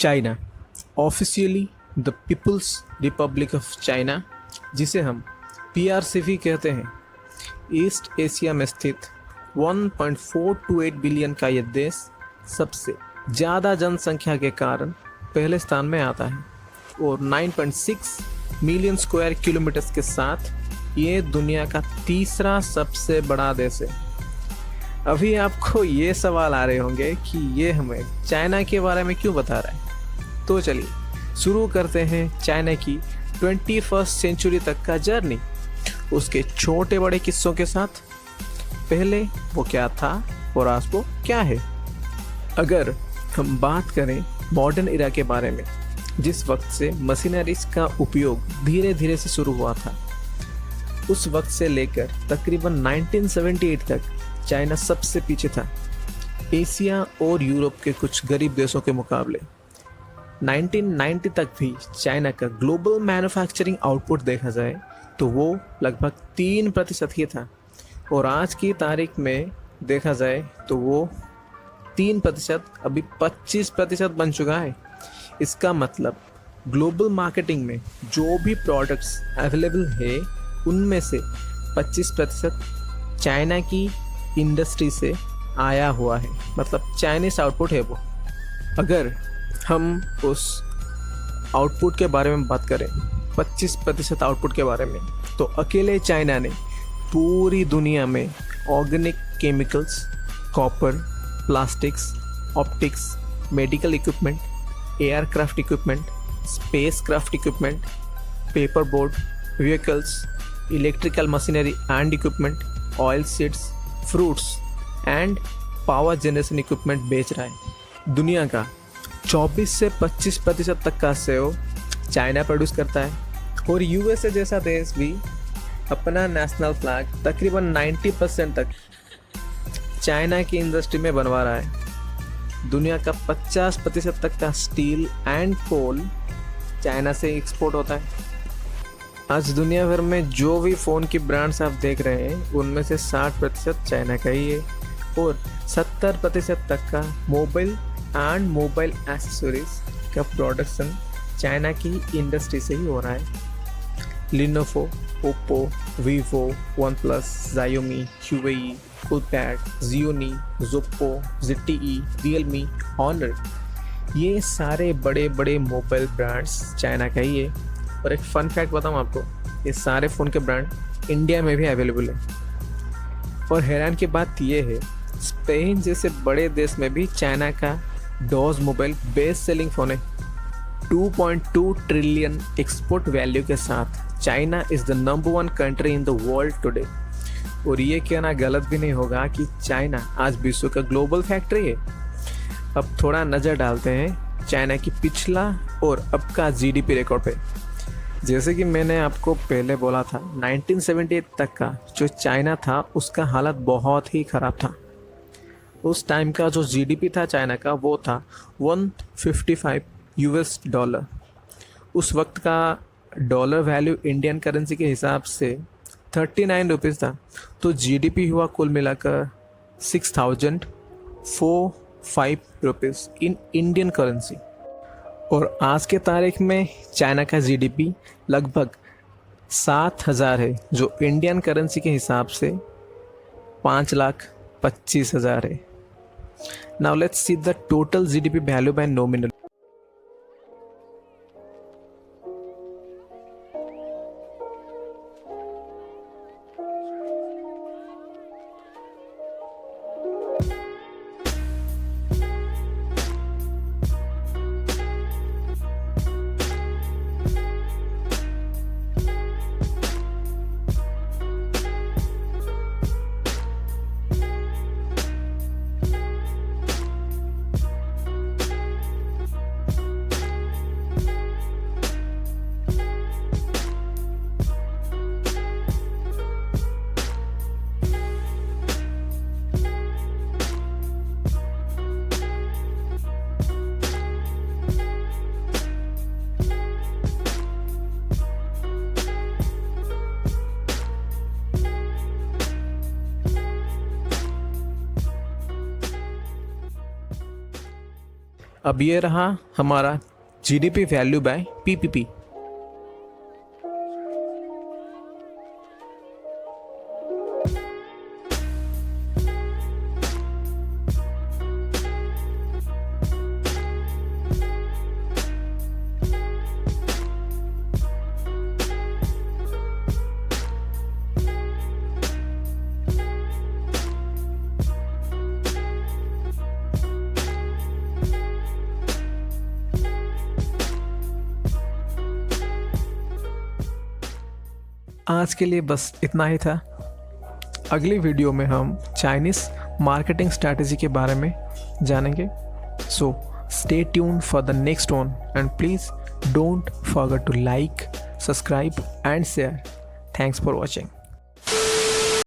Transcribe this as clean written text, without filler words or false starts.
China officially the People's Republic of China, जिसे हम पीआरसीवी कहते हैं, ईस्ट एशिया में स्थित 1.428 बिलियन का यह देश सबसे ज़्यादा जनसंख्या के कारण पहले स्थान में आता है और 9.6 मिलियन स्क्वायर किलोमीटर्स के साथ ये दुनिया का तीसरा सबसे बड़ा देश है। अभी आपको ये सवाल आ रहे होंगे कि ये हमें चाइना के बारे में क्यों बता रहा है। तो चलिए शुरू करते हैं चाइना की 21st सेंचुरी तक का जर्नी, उसके छोटे बड़े किस्सों के साथ। पहले वो क्या था और आज वो क्या है। अगर हम बात करें मॉडर्न इरा के बारे में, जिस वक्त से मशीनरीज का उपयोग धीरे धीरे से शुरू हुआ था, उस वक्त से लेकर तकरीबन 1978 तक चाइना सबसे पीछे था एशिया और यूरोप के कुछ गरीब देशों के मुकाबले। 1990 तक भी चाइना का ग्लोबल मैन्युफैक्चरिंग आउटपुट देखा जाए तो वो लगभग 3% ही था और आज की तारीख में देखा जाए तो वो 3% अभी 25% बन चुका है। इसका मतलब ग्लोबल मार्केटिंग में जो भी प्रोडक्ट्स अवेलेबल है उनमें से 25% चाइना की इंडस्ट्री से आया हुआ है, मतलब चाइनीस आउटपुट है वो। अगर हम उस आउटपुट के बारे में बात करें, 25% आउटपुट के बारे में, तो अकेले चाइना ने पूरी दुनिया में organic chemicals, copper, plastics, optics, medical equipment, aircraft equipment, space craft equipment, paper board, vehicles, electrical machinery and equipment, oil seeds, fruits and power generation equipment बेच रहा है। दुनिया का 24 से 25% तक का सेव चाइना प्रोड्यूस करता है और यूएसए जैसा देश भी अपना नेशनल फ्लैग तकरीबन 90% तक चाइना की इंडस्ट्री में बनवा रहा है। दुनिया का 50% तक का स्टील एंड कोल चाइना से एक्सपोर्ट होता है। आज दुनिया भर में जो भी फ़ोन की ब्रांड्स आप देख रहे हैं उनमें से 60% चाइना का ही है और 70% तक का मोबाइल एंड मोबाइल एक्सेसरीज का प्रोडक्शन चाइना की इंडस्ट्री से ही हो रहा है। Lenovo, Oppo, Vivo, one plus, Xiaomi, Huawei, Coolpad, Xiaomi, Zoppo, ZTE, Realme, Honor, ये सारे बड़े बड़े मोबाइल ब्रांड्स चाइना का ही है। और एक फ़न फैक्ट बताऊँ आपको, ये सारे फ़ोन के ब्रांड इंडिया में भी अवेलेबल है। और हैरान की बात ये है, स्पेन जैसे बड़े देश में भी चाइना का डॉज मोबाइल बेस्ट सेलिंग फ़ोन है। 2.2 ट्रिलियन एक्सपोर्ट वैल्यू के साथ China is the number 1 country in the world today. और ये कहना गलत भी नहीं होगा कि चाइना आज विश्व का ग्लोबल फैक्ट्री है। अब थोड़ा नज़र डालते हैं चाइना की पिछला और अब का जीडीपी रिकॉर्ड पे। जैसे कि मैंने आपको पहले बोला था, 1978 तक का जो चाइना था उसका हालत बहुत ही ख़राब था। उस टाइम का जो जीडीपी था चाइना का वो था $155। उस वक्त का डॉलर वैल्यू इंडियन करेंसी के हिसाब से 39 रुपीज़ था। तो जीडीपी हुआ कुल मिलाकर 6045 रुपीज़ इन इंडियन करेंसी। और आज के तारीख में चाइना का जीडीपी लगभग 7,000 है, जो इंडियन करेंसी के हिसाब से 5,25,000 है। Now let's see the total GDP value by nominal. अब ये रहा हमारा जीडीपी वैल्यू बाय पीपीपी। आज के लिए बस इतना ही था। अगली वीडियो में हम चाइनीज़ मार्केटिंग स्ट्रैटेजी के बारे में जानेंगे। So stay tune for the next one and please don't forget to like, subscribe and share. Thanks for watching.